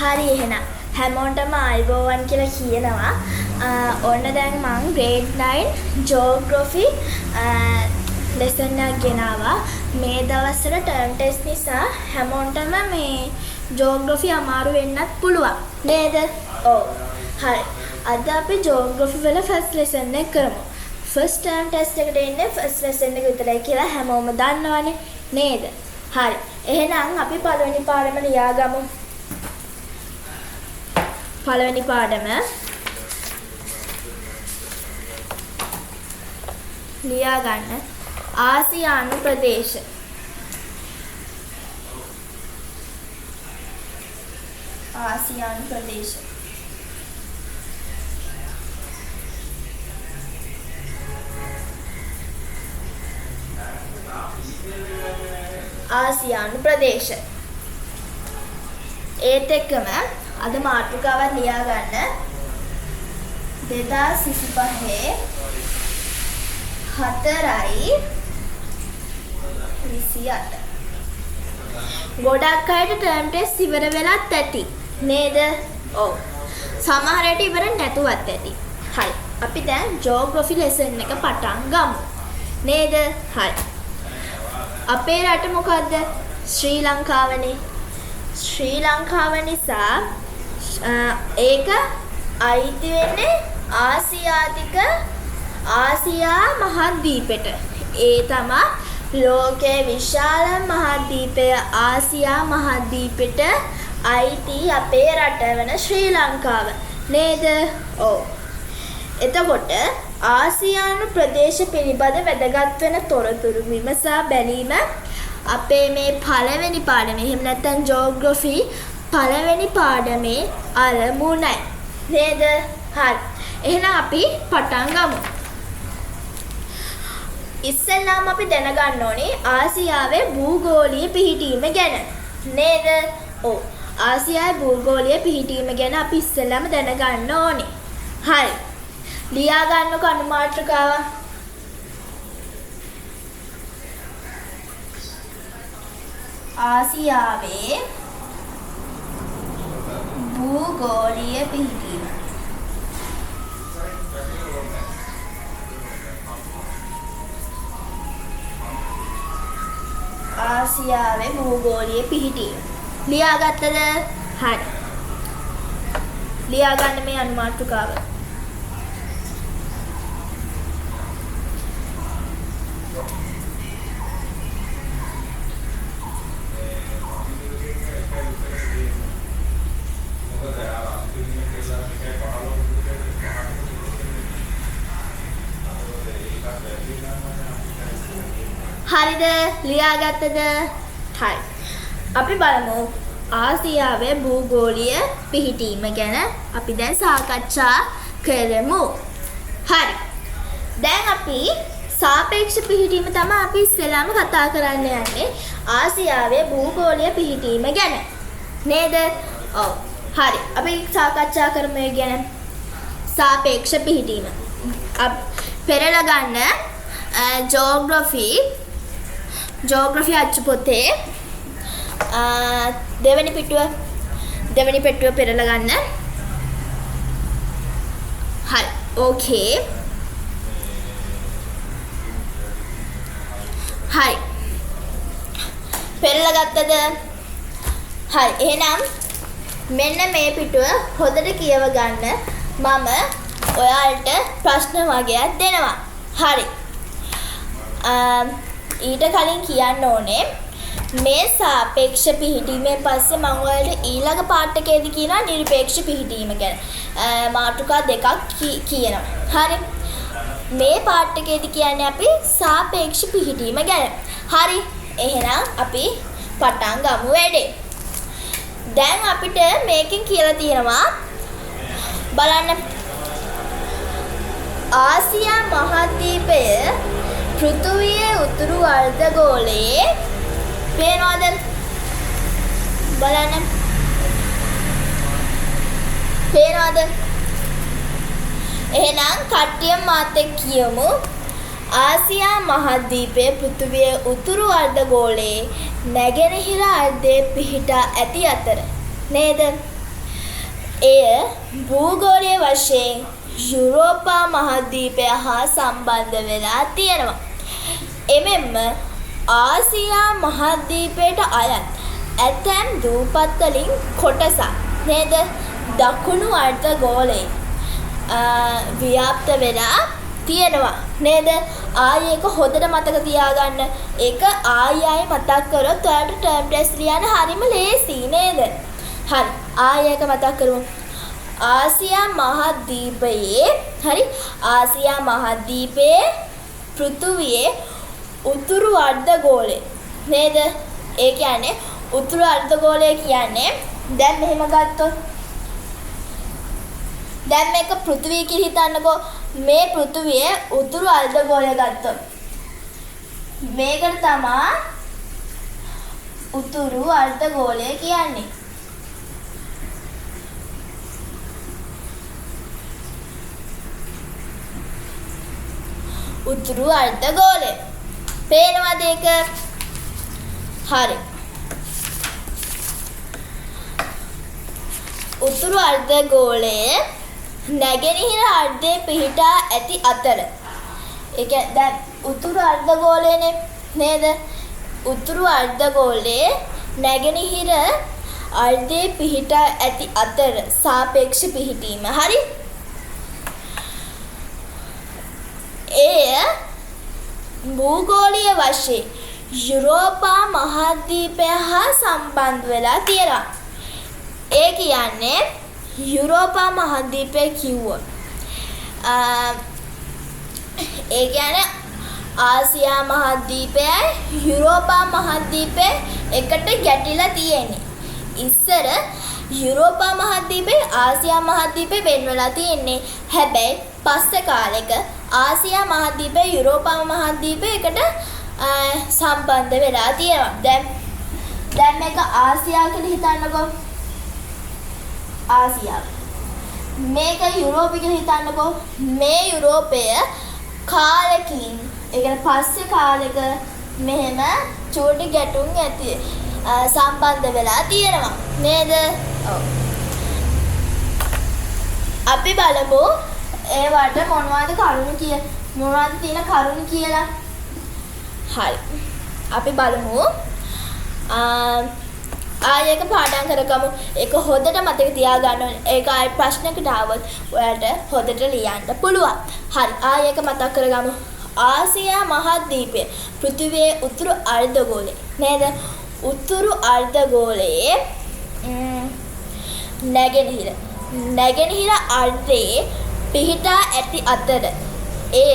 හරි එහෙනම් හැමෝටම ආයුබෝවන් කියලා කියනවා. ඔන්න දැන් මම grade 9 geography lesson එක ගෙනාවා. මේ දවස්වල term test නිසා හැමෝටම මේ geography අමාරු වෙන්නත් පුළුවන්. නේද? ඔව්. හරි. අද අපි geography වල first lesson එක කරමු. first term test එකට එන්නේ first lesson එක විතරයි කියලා හැමෝම දන්නවනේ. නේද? හරි. එහෙනම් අපි පළවෙනි පාඩම ලියාගමු. පළවෙනි පාඩම ලියා ගන්න. ආසියානු ප්‍රදේශ. ආසියානු ප්‍රදේශ. ආසියානු ප්‍රදේශ. ඒත් එක්කම අද මාතෘකාවක් ලියා ගන්න. 2025 4:28. ගොඩක් අයට ටර්ම් ටෙස්ට් ඉවර වෙලත් ඇති. නේද? ඔව්. සමහර අයට ඉවර නැතුවත් ඇති. හරි. අපි දැන් ජියෝග්‍රැෆි ලෙසන් එක පටන් ගමු. නේද? හරි. අපේ රට මොකද්ද? ශ්‍රී ලංකාවනේ. ශ්‍රී ලංකාව නිසා ඒක අයිති වෙන්නේ ආසියා මහද්වීපෙට. ඒ තමයි ලෝකයේ විශාල මහද්වීපය ආසියා මහද්වීපෙට අයිති අපේ රට වෙන ශ්‍රී ලංකාව. නේද? ඔව්. එතකොට ආසියානු ප්‍රදේශ පිළිබඳ වැදගත් වෙන තොරතුරු විමසා බැලීම අපේ මේ පළවෙනි පාඩමේ එහෙම නැත්නම් ජියෝග්‍රැෆි පළවෙනි පාඩමේ අරමුණයි. නේද? හරි. එහෙනම් අපි පටන් ගමු. ඉස්සෙල්ලාම අපි දැනගන්න ඕනේ ආසියාවේ භූගෝලීය පිහිටීම ගැන. නේද? ඔව්. ආසියාවේ භූගෝලීය පිහිටීම ගැන අපි ඉස්සෙල්ලාම දැනගන්න ඕනේ. හරි. ලියා ගන්නකො අනුමාත්‍රකාව. ආසියාවේ භූගෝලීය පිහිටීම. ආසියාවේ භූගෝලීය පිහිටීම. ලියාගත්තද? හරි. ලියා ගන්න මේ අනුමාත්‍රකාව. හරිද? ලියාගත්තද? හරි. අපි බලමු ආසියාවේ භූගෝලීය පිහිටීම ගැන අපි දැන් සාකච්ඡා කරමු. හරි. දැන් අපි සාපේක්ෂ පිහිටීම තමයි අපි ඉස්සෙල්ලාම කතා කරන්න යන්නේ. ආසියාවේ භූගෝලීය පිහිටීම ගැන. නේද? ඔව්. හරි. අපි සාකච්ඡා කරමු ඒ ගැන. සාපේක්ෂ පිහිටීම. පෙරලා ගන්න ජියෝග්‍රැෆි අච්චු පොතේ දෙවෙනි පිටුව පෙරලා ගන්න. හරි. ඕකේ. හරි. පෙරලා ගත්තද? හරි. එහෙනම් මෙන්න මේ පිටුව හොඳට කියව ගන්න. මම ඔයාලට ප්‍රශ්න වගේක් දෙනවා. හරි. ඊට කලින් කියන්න ඕනේ මේ සාපේක්ෂ පිහිටීමෙන් පස්සේ මම ඔයාලට ඊළඟ පාඩ එකේදී කියනවා නිර්පේක්ෂ පිහිටීම ගැන. මාතෘකා දෙකක් කියනවා. හරි. මේ පාඩ එකේදී කියන්නේ අපි සාපේක්ෂ පිහිටීම ගැන. හරි. එහෙනම් අපි පටන් ගමු වැඩේ. දැන් අපිට මේකෙන් කියලා තියෙනවා බලන්න ආසියා මහද්වීපය පෘථුවියේ උතුරු අර්ධගෝලයේ පේනවද? බලන්න. පේනවද? එහෙනම් කට්ටිය මාත් එක්ක කියමු ආසියා මහද්වීපයේ පෘථිවියේ උතුරු අර්ධගෝලයේ නැගෙනහිර අර්ධයේ පිහිටා ඇති අතර නේද? එය භූගෝලීය වශයෙන් යුරෝපා මහද්වීපය හා සම්බන්ධ වෙලා තියෙනවා. එමෙන්ම ආසියා මහද්වීපයට අයත් ඇතැම් දූපත් වලින් කොටසක් නේද දකුණු අර්ධගෝලයේ ව්‍යාප්ත වෙලා තියෙනවා නේද? ආයේ ඒක හොඳට මතක තියාගන්න. ඒක ආයෙ මතක් කරොත් ඔයාලට ටර්ම් ටෙස්ට් ලියන්න හරිම ලේසි නේද? හරි. ආයෙ ඒක මතක් කරමු. ආසියා මහද්වීපයේ ආසියා මහද්වීපයේ පෘථුවියේ උතුරු අර්ධගෝලය නේද? ඒ කියන්නේ උතුරු අර්ධගෝලය කියන්නේ දැන් මෙහෙම ගත්තොත් දැන් මේක පෘථිවිය කියලා හිතන්නකෝ. මේ පෘථිවියේ උතුරු අර්ධගෝලය ගත්තොත් මේකට තමයි උතුරු අර්ධගෝලය කියන්නේ. උතුරු අර්ධගෝලය. පේනවද ඒක? හරි. උතුරු අර්ධගෝලයේ නැගෙනහිර අර්ධයේ පිහිටා ඇති අතර ඒ කියන්නේ දැන් උතුරු අර්ධගෝලයනේ නේද? උතුරු අර්ධගෝලයේ නැගෙනහිර අර්ධයේ පිහිටා ඇති අතර සාපේක්ෂ පිහිටීම. හරි. එය භූගෝලීය වශයෙන් යුරෝපා මහද්වීපය හා සම්බන්ධ වෙලා තියෙනවා. ඒ කියන්නේ යුරෝපා මහද්වීපය කිව්වොත් ඒ කියන්නේ ආසියා මහද්වීපයයි යුරෝපා මහද්වීපය එකට ගැටිලා තියෙන්නේ. ඉස්සර යුරෝපා මහද්වීපය ආසියා මහද්වීපය වෙන් වෙලා තියෙන්නේ. හැබැයි පස්සේ කාලෙක ආසියා මහද්වීපය යුරෝපා මහද්වීපය එකට සම්බන්ධ වෙලා තියෙනවා. දැන් මේක ආසියා කියලා හිතන්නකෝ. ආසියා. මේක යුරෝපය කියලා හිතන්නකෝ. මේ යුරෝපය කාලෙකින් ඒ කියන්නේ පස්සේ කාලෙක මෙහෙම චූටි ගැටුම් ඇති සම්බන්ධ වෙලා තියෙනවා නේද? ඔව්. අපි බලමු ඒවට මොනවද තියෙන කරුණු කියලා. හරි. අපි බලමු. ආයෙක පාඩම් කරගමු. ඒක හොඳට මතක තියාගන්න ඕනේ. ඒක ආයෙ ප්‍රශ්නකට ආවොත් ඔයාලට හොඳට ලියන්න පුළුවන්. හරි. ආයෙක මතක් කරගමු. ආසියා මහද්වීපය පෘථිවියේ උතුරු අර්ධගෝලයේ නේද? උතුරු අර්ධගෝලයේ නැගෙනහිර අර්ධයේ පිහිටා ඇති අතර එය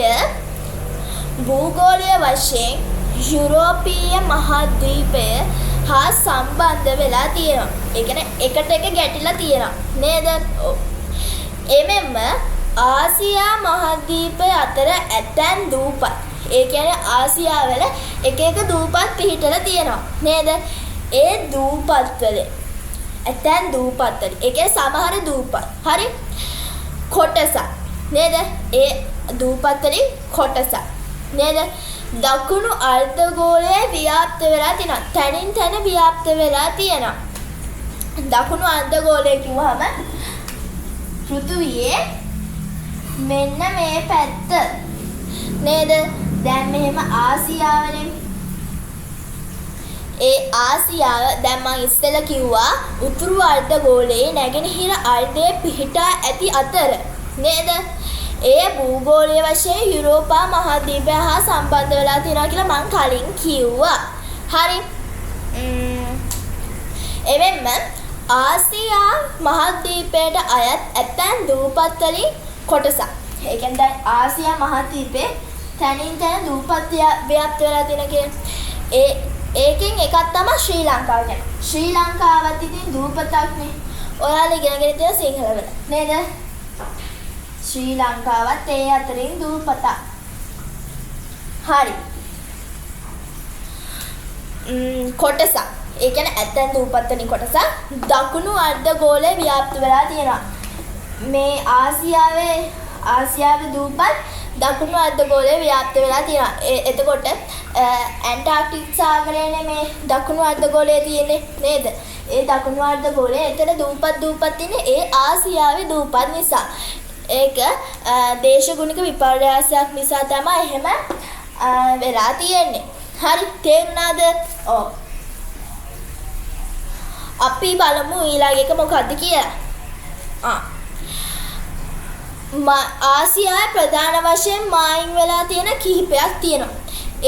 භූගෝලීය වශයෙන් යුරෝපීය මහද්වීපය හා සම්බන්ධ වෙලා තියෙනවා. ඒ කියන්නේ එකට එක ගැටිලා තියෙනවා නේද? ඔව්. එමෙන්ම ආසියා මහද්වීපය අතර ඇතැම් දූපත්. ඒ කියන්නේ ආසියාවල එක එක දූපත් පිහිටලා තියෙනවා නේද? ඒ දූපත්වල ඇතැම් දූපත්වල ඒ කියන්නේ සමහර දූපත්. හරි. කොටසක් නේද? ඒ දූපත් වලින් කොටසක් නේද? දකුණු අර්ධගෝලයේ ව්‍යාප්ත වෙලා තියෙනවා. තනින් තන ව්‍යාප්ත වෙලා තියෙනවා. දකුණු අර්ධගෝලය කිව්වහම පෘථුවියේ මෙන්න මේ පැත්ත නේද? දැන් මෙහෙම ආසියාවනේ. ඒ ආසියාව දැන් මම ඉස්සෙල්ලා කිව්වා උතුරු අර්ධගෝලයේ නැගෙනහිර අර්ධයේ පිහිටා ඇති අතර නේද? ඒ භූගෝලීය වශයෙන් යුරෝපා මහද්වීපය හා සම්බන්ධ වෙලා තියෙනවා කියලා මම කලින් කිව්වා. හරි. එවෙන්න ආසියා මහද්වීපයට අයත් ඇතැම් දූපත් වලින් කොටසක්. ඒ කියන්නේ දැන් ආසියා මහද්වීපේ තනින් තන දූපත් ව්‍යාප්ත වෙලා තියෙන කියන්නේ ඒකෙන් එකක් තමයි ශ්‍රී ලංකාව කියන්නේ. ශ්‍රී ලංකාවත් ඉතින් දූපතක්නේ. ඔයාලා ඉගෙනගෙන තියෙන සිංහල වල නේද? ශ්‍රී ලංකාවත් ඒ අතරින් දූපතක්. හරි. කොටසක්. ඒ කියන්නේ ඇතැම් දූපත් වලින් කොටසක් දකුණු අර්ධගෝලයේ ව්‍යාප්ත වෙලා තියෙනවා. මේ ආසියාවේ දූපත් දකුණු අර්ධගෝලයේ ව්‍යාප්ත වෙලා තියෙනවා. එතකොට ඇන්ටාර්ක්ටික් සාගරයනේ මේ දකුණු අර්ධගෝලයේ තියෙන්නේ නේද? ඒ දකුණු අර්ධගෝලයේ එතන දූපත් තියෙන්නේ ඒ ආසියාවේ දූපත් නිසා. ඒක දේශගුණික විපර්යාසයක් නිසා තමයි එහෙම වෙලා තියෙන්නේ. හරි තේරුණාද? ඔව්. අපි බලමු ඊළඟ එක මොකද්ද කියලා. ආසියාවේ ප්‍රධාන වශයෙන් මායිම් වෙලා තියෙන කිහිපයක් තියෙනවා.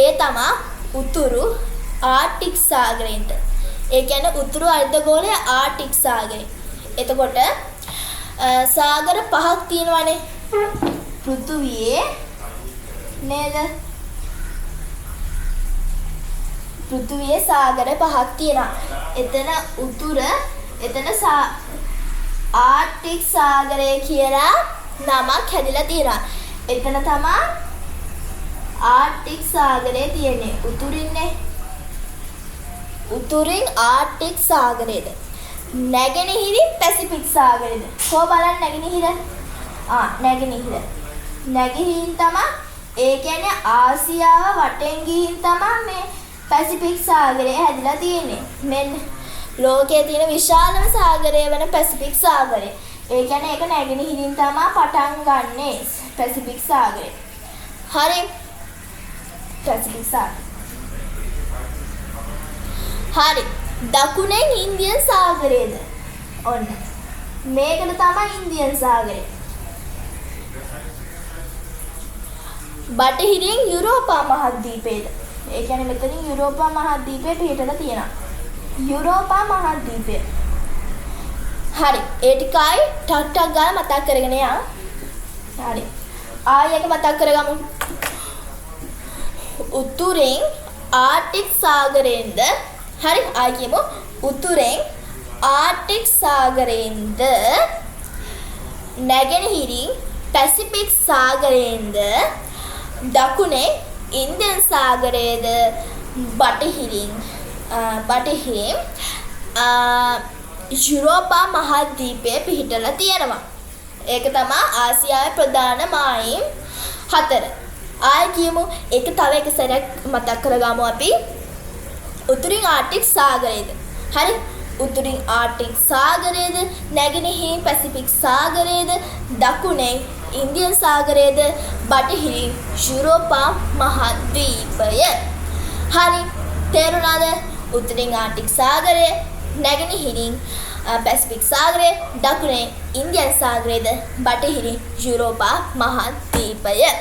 ඒ තමයි උතුරු ආර්ටික් සාගරයට. ඒ කියන්නේ උතුරු අර්ධගෝලයේ ආර්ටික් සාගරය. එතකොට සාගර පහක් තියෙනවානේ පෘථුවියේ නේද? පෘථුවියේ සාගර පහක් තියෙනවා. එතන එතන ආර්ටික් සාගරය කියලා නමක් හැදිලා තියෙනවා. එතන තමයි ආර්ටික් සාගරය තියෙන්නේ. උතුරින් ආර්ටික් සාගරයද නැගෙනහිරින් පැසිෆික් සාගරයද? කොහොම බලන්න නැගෙනහිර? නැගෙනහිරින් තමයි ඒ කියන්නේ ආසියාව වටෙන් ගිහින් තමයි මේ පැසිෆික් සාගරය හැදිලා තියෙන්නේ. මෙන්න ලෝකයේ තියෙන විශාලම සාගරය වෙන පැසිෆික් සාගරය. ඒ කියන්නේ ඒක නැගෙනහිරින් තමයි පටන් ගන්නෙ පැසිෆික් සාගරය. හරි. පැසිෆික් සාගරය. හරි. දකුණෙන් ඉන්දියන් සාගරයද? ඔන්න. මේකට තමයි ඉන්දියන් සාගරය. බටහිරින් යුරෝපා මහද්වීපයද? ඒ කියන්නේ මෙතනින් යුරෝපා මහද්වීපය පිටලා තියෙනවා. යුරෝපා මහද්වීපය. හරි. ඒ ටිකයි ටක් ගාලා මතක් කරගෙන යන්න. හරි. ආයෙ එක මතක් කරගමු. උතුරෙන් ආර්ටික් සාගරයෙන්ද හරි ආයෙ කියමු. උතුරෙන් ආර්ටික් සාගරයෙන්ද නැගෙනහිරින් පැසිෆික් සාගරයෙන්ද දකුණේ ඉන්දියන් සාගරයේද බටහිරින් යුරෝපා මහද්වීපය පිහිටලා තියෙනවා. ඒක තමයි ආසියාවේ ප්‍රධාන මායිම් 4. ආයෙ කියමු. ඒක තව එක සැරයක් මතක් කරගමු අපි. උතුරින් ආර්ටික් සාගරයේද හරි උතුරින් ආර්ටික් සාගරයේද නැගෙනහිරින් පැසිෆික් සාගරයේද දකුණෙන් ඉන්දියන් සාගරයේද බටහිරින් යුරෝපා මහද්වීපය. හරි තේරුණාද? උතුරින් ආර්ටික් සාගරය නැගෙනහිරින් පැසිෆික් සාගරය දකුණේ ඉන්දියන් සාගරයේද බටහිරින් යුරෝපා මහද්වීපය.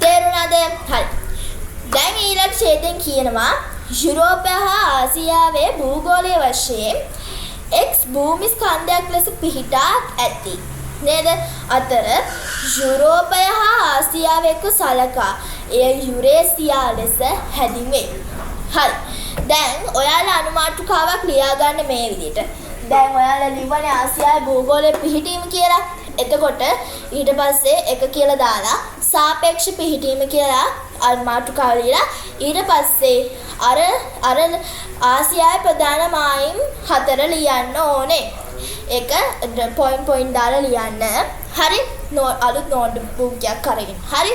තේරුණාද? හරි. දැන් ඊළඟ ඡේදයෙන් කියනවා යුරෝපය හා ආසියාවේ භූගෝලීය වශයෙන් X භූමි ස්කන්ධයක් ලෙස පිහිටා ඇති නේද? අතර යුරෝපය හා ආසියාව එක්ක සලකා එය යුරේසියා ලෙස හැදින්වේ. හරි. දැන් ඔයාලා අනුමාතෘකාවක් ලියා ගන්න මේ විදිහට. දැන් ඔයාලා ලිව්වනේ ආසියාවේ භූගෝලයේ පිහිටීම කියලා. එතකොට ඊට පස්සේ එක කියලා දාලා සාපේක්ෂ පිහිටීම කියලා අනුමාතෘකාව ලියලා ඊට පස්සේ අර ආසියාවේ ප්‍රධාන මායිම් 4 ලියන්න ඕනේ. ඒක පොයින්ට් දාලා ලියන්න. හරි. අලුත් නෝට්බුක් එකක් අරගෙන. හරි.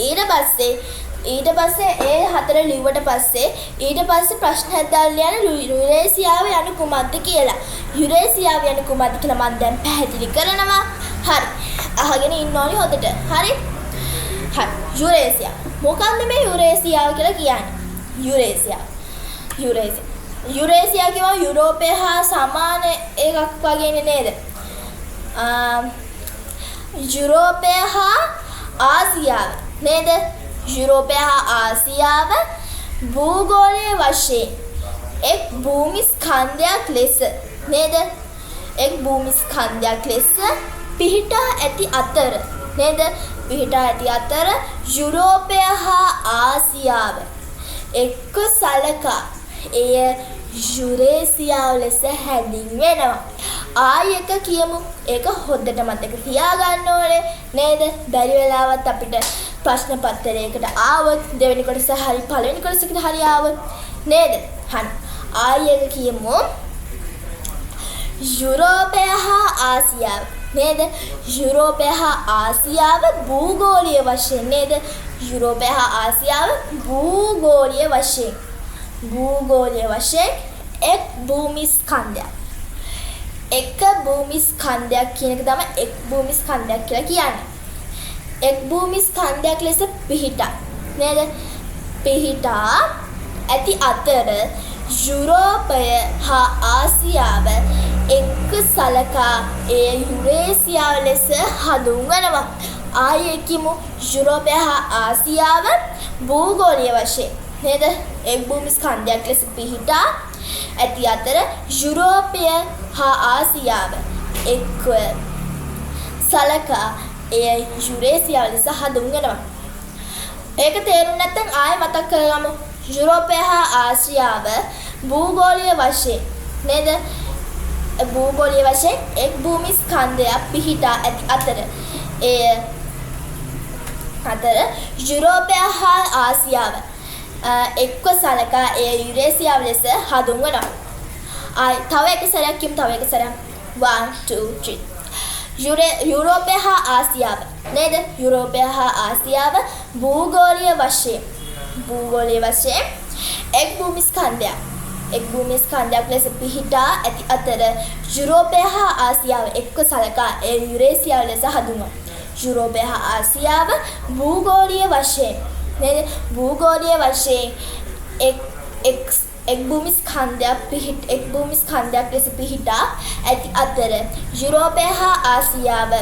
ඊට පස්සේ ඒ 4 ලිව්වට පස්සේ ඊට පස්සේ ප්‍රශ්න හදාලා ලියන්න යුරේසියාව යනු කුමක්ද කියලා. යුරේසියාව යනු කුමක්ද කියලා මම දැන් පැහැදිලි කරනවා. හරි. අහගෙන ඉන්න ඕනි හොඳට. හරි. හරි. යුරේසියා. මොකක්ද මේ යුරේසියාව කියලා කියන්නේ? යුරේසියා කියව යුරෝපය හා සමාන එකක් වගේනේ නේද? යුරෝපය හා ආසියාව නේද? යුරෝපය හා ආසියාව භූගෝලීය වශයෙන් එක් භූමි ස්කන්ධයක් ලෙස නේද? එක් භූමි ස්කන්ධයක් ලෙස පිහිටා ඇති අතර නේද? පිහිටා ඇති අතර යුරෝපය හා ආසියාව එක්ක සලකා එය යුරේසියාව ලෙස හැඳින්වෙනවා. ආයෙක කියමු. ඒක හොද්දට මතක තියාගන්න ඕනේ නේද? බැරි වෙලාවත් අපිට ප්‍රශ්න පත්‍රයකට ආවොත් දෙවෙනි කොටස හරි පළවෙනි කොටසකට හරි ආවොත් නේද? හරි. ආයෙක කියමු. යුරෝපය හා ආසියාව නේද? යුරෝපය හා ආසියාව භූගෝලීය වශයෙන් නේද? යුරෝපය හා ආසියාව භූගෝලීය වශයෙන් එක් භූමිස්කන්ධයක්. එක භූමිස්කන්ධයක් කියන එක තමයි එක් භූමිස්කන්ධයක් කියලා කියන්නේ. එක් භූමිස්කන්ධයක් ලෙස පිහිටා නේද? පිහිටා ඇති අතර යුරෝපය හා ආසියාව එක් සලකා එය යුරේසියාව ලෙස හඳුන්වනවා. ආයේ කියමු යුරෝපය හා ආසියාව භූගෝලීය වශයෙන් නේද? එක් භූමිස්කන්ධයක් ලෙස පිහිටා ඇති අතර යුරෝපය හා ආසියාව එක්ව සලකා එය යුරේසියාව ලෙස හඳුන්වනවා. ඒක තේරුම් නැත්නම් ආයෙ මතක් කරගමු. යුරෝපය හා ආසියාව භූගෝලීය වශයෙන් නේද? භූගෝලීය වශයෙන් එක් භූමිස්කන්ධයක් පිහිටා ඇති අතර යුරෝපය හා ආසියාව එක්ව සලකා එය යුරේසියාව ලෙස හඳුන්වනවා. තව එක සැරයක් කියමු. 1 2 3 යුරෝපය හා ආසියාව නේද? යුරෝපය හා ආසියාව භූගෝලීය වශයෙන් එක් භූමිස්කන්ධයක් ලෙස පිහිටා ඇති අතර යුරෝපය හා ආසියාව එක්ව සලකා එය යුරේසියාව ලෙස හඳුන්වනවා. යුරෝපය හා ආසියාව භූගෝලීය වශයෙන් නේද? භූගෝලීය වශයෙන් එක් භූමිස්කන්ධයක් ලෙස පිහිටා ඇති අතර යුරෝපය හා ආසියාව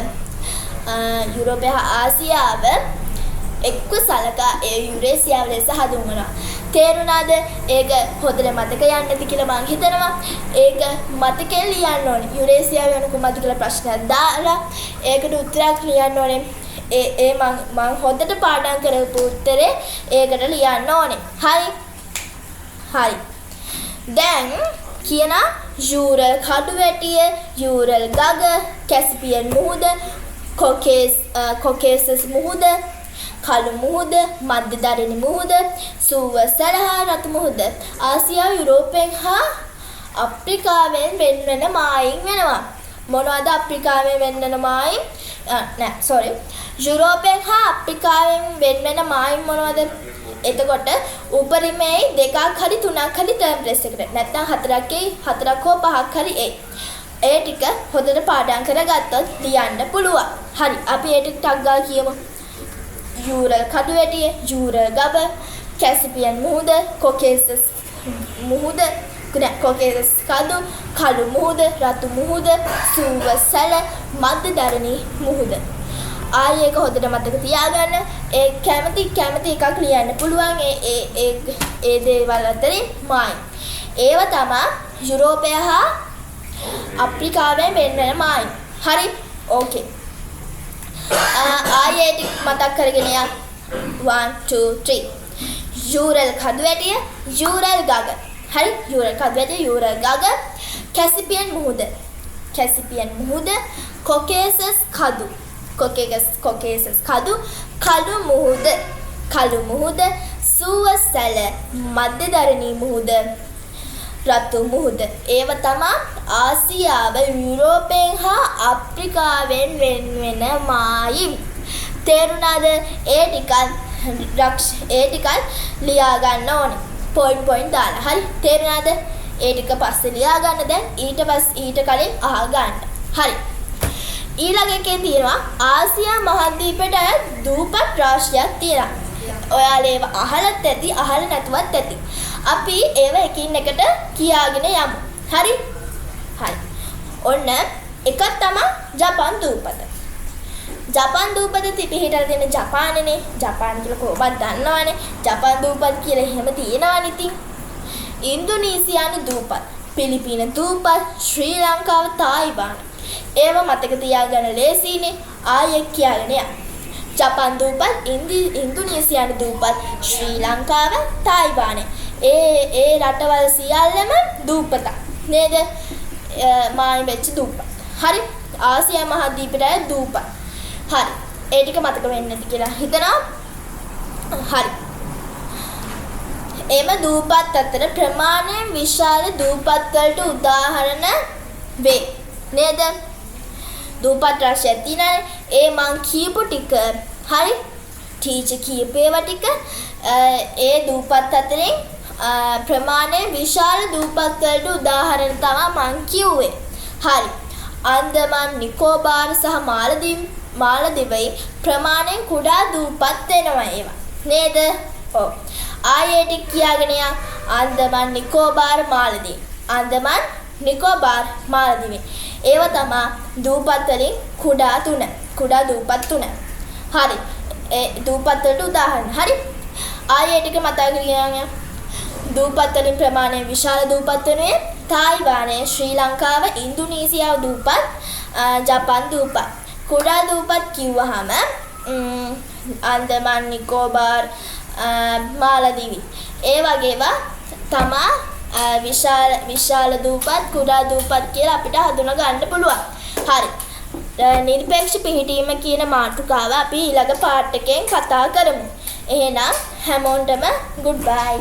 එක්ව සලකා එය යුරේසියාව ලෙස හඳුන්වනවා. තේරුණාද? ඒක හොඳට මතක යන්නද කියලා මං හිතනවා. ඒක මතකෙන් ලියන්න ඕනේ. යුරේසියාව යන කුමක්ද කියලා ප්‍රශ්නයක් දාලා ඒකට උත්තරයක් ලියන්න ඕනේ. මං හොඳට පාඩම් කරපු උත්තරේ ඒකට ලියන්න ඕනේ. හරි. දැන් කියන යූරල් කඩුවැටිය, යූරල් ගග, කැස්පියන් මුහුද, කොකේසස් මුහුද, කළු මුහුද, මධ්‍යධරණි මුහුද, සුවසල හා රතු මුහුද ආසියාව යුරෝපයෙන් හා අප්‍රිකාවෙන් වෙන්වන මායිම් වෙනවා. මොනවද අප්‍රිකාවෙන් වෙන්වන මායිම්? යුරෝපයෙන් හා අප්‍රිකාවෙන් වෙන්වන මායිම් මොනවද? එතකොට උපරිමයේ 2ක් හරි 3ක් හරි ටර්ම් ප්ලේස් එකට නැත්නම් 4ක් හෝ 5ක් හරි ඒ ටික හොඳට පාඩම් කරගත්තොත් ලියන්න පුළුවන්. හරි. අපි ඒ ටික ටක් ගාලා කියමු. යූරල් කඩුවැටිය, යූරල් ගබ, කැස්පියන් මුහුද, කොකේසස් මුහුද, කොකේසස් කළු මුහුද, රතු මුහුද, සුවසල, මධ්‍යධරණි මුහුද. ආයෙක හොඳට මතක තියාගන්න. ඒ කැමති එකක් ලියන්න පුළුවන්. ඒ දේවල් අතරින් මායිම්. ඒව තමයි යුරෝපය හා අප්‍රිකාවෙන් වෙන්වන මායිම්. හරි. ඕකේ. ආයෙ මතක් කරගෙන යන්න. 1 2 3 යූරල් කඩුවැටිය, යූරල් ගග. හරි. යූරල් කඩුවැටිය, යූරල් ගග, කැස්පියන් මුහුද, කොකේසස් කඩු, කළු මුහුද, සුවසල, මධ්‍යධරණි මුහුද, රතු මුහුද. ඒව තමයි ආසියාව යුරෝපයෙන් හා අප්‍රිකාවෙන් වෙන්වෙන මායිම්. තේරුණාද? ඒ ටිකත් ලියා ගන්න ඕනේ. පොයින්ට් දාලා. හරි. තේරුණාද? ඒ ටික පස්සේ ලියා ගන්න. දැන් ඊට කලින් අහගන්න. හරි. ඊළඟ එකේ තියෙනවා ආසියා මහද්වීපයට අයත් දූපත් රාශියක් තියෙනවා. ඔයාලා ඒව අහලත් ඇති, අහලා නැතුවත් ඇති. අපි ඒව එකින් එකට කියාගෙන යමු. හරි? ඔන්න එකක් තමයි ජපාන් දූපත. ජපාන් දූපත පිහිටලා තියෙන ජපානනේ. ජපාන් කියලා කොහොමද දන්නවනේ. ජපාන් දූපත් කියලා එහෙම තියෙනවනේ ඉතින්. ඉන්දුනීසියානු දූපත්, පිලිපීන දූපත්, ශ්‍රී ලංකාව, තායිවාන. ඒව මතක තියාගන්න ලේසියිනේ. ආයෙ කියන්න යන්න. ජපාන් දූපත්, ඉන්දුනීසියානු දූපත්, ශ්‍රී ලංකාව, තායිවාන. ඒ රටවල් සියල්ලම දූපතක් නේද? මායිම් වෙච්ච දූපත්. හරි. ආසියා මහද්වීපයට දූපත්. හරි. ඒ ටික මතක වෙන්නේ නැති කියලා හිතනවා. හරි. එම දූපත් අතර ප්‍රමාණයෙන් විශාල දූපත් වලට උදාහරණ වේ. නේද? දූපත් රාශියක් තියෙනනේ. ඒ මං කියපු ටික හරි ටීචර් කියපේවා ටික ඒ දූපත් අතරින් ප්‍රමාණය විශාල දූපත් වලට උදාහරණ තමයි මං කිව්වේ. හරි. අන්දමන් නිකෝබාර් සහ මාලදිවයින් ප්‍රමාණයෙන් කුඩා දූපත් වෙනවා ඒවා. නේද? ඔව්. ආයෙත් කියාගෙන යන්න. අන්දමන් නිකෝබාර් මාලදීව. අන්දමන් නිකෝබාර් මාලදිවයින්. ඒව තමයි දූපත් වලින් කුඩා දූපත් තුන. හරි. ඒ දූපත් වලට උදාහරණ. හරි. ආයෙත් මතක ගන්න. දූපත් වලින් ප්‍රමාණය විශාල දූපත් වෙනුවේ තායිවානය, ශ්‍රී ලංකාව, ඉන්දුනීසියාව දූපත්, ජපාන් දූපත්. කුඩා දූපත් කිව්වහම අන්දමන් නිකෝබාර් මාලදිවි. ඒ වගේවා තමා විශාල දූපත්, කුඩා දූපත් කියලා අපිට හඳුනා ගන්න පුළුවන්. හරි. නිර්පේක්ෂ පිහිටීම කියන මාතෘකාව අපි ඊළඟ පාර්ට් එකෙන් කතා කරමු. එහෙනම් හැමෝටම good bye.